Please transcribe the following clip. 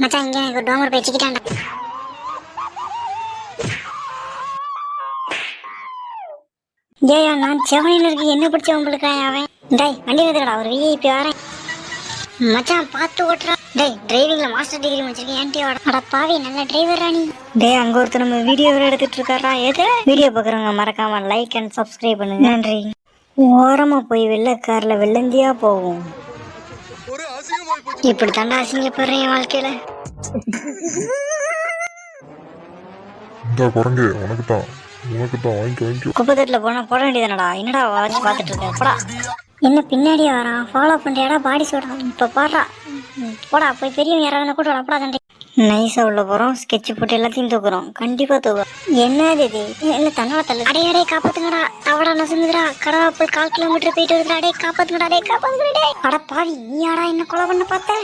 மச்சான் இங்க எனக்கு டோமர் போய் சிக்கிட்டான்டா. ஏயா நான் செவனில இருக்கு என்ன பிடிச்ச உங்களுக்கு அவன். டேய் வண்டி எடுத்துக்கடா ஒரு விஐபி வரேன். மச்சான் பார்த்து ஓட்டுறா. டேய் டிரைவிங்ல மாஸ்டர் டிகிரி முடிச்சிருக்கேன் ஏன்டியோட. அட பாவி நல்ல டிரைவரா நீ. டேய் அங்க ஒருத்தர் நம்ம வீடியோ எடுத்துட்டு இருக்காரா. எது வீடியோ பாக்குறவங்க மறக்காம லைக் அண்ட் சப்ஸ்கிரைப் பண்ணுங்க. நன்றி. ஓரமா போய் வெள்ள கார்ல வெள்ளந்தியா போகும். இப்படி தாண்டா அசிங்கப்படுறேன் என் வாழ்க்கையில. இந்த குரங்கு உனக்கு தான் வாங்கிக்கோ. குப்பத்தட்டுல போனா போட வேண்டியதானடா. என்னடா வாட்ச் பாத்துட்டு இருக்க போடா. என்ன பின்னாடியே வரான் ஃபாலோ பண்றியாடா பாடி சொல்றான். இப்ப பாடுறா போடா போய் பெரியவங்க யாராவது கூட அப்படா தண்டை. நைஸா உள்ள போறோம் ஸ்கெட்ச் போட்டு எல்லாத்தையும் தூக்குறோம். கண்டிப்பா தூக்குறோம். என்னது இது என்ன தன்னோட தள்ளு. அடையாடே காப்பாத்துங்கடா. தவடா நசுங்குதுடா. கடவாப்பல் 1/4 கிலோமீட்டர் போயிட்டு வருதுடா. அடே காப்பாத்துங்கடா. அடே காப்பாத்துங்கடா. அட பாவி நீ யாரா என்ன கொலை பண்ண பார்த்த.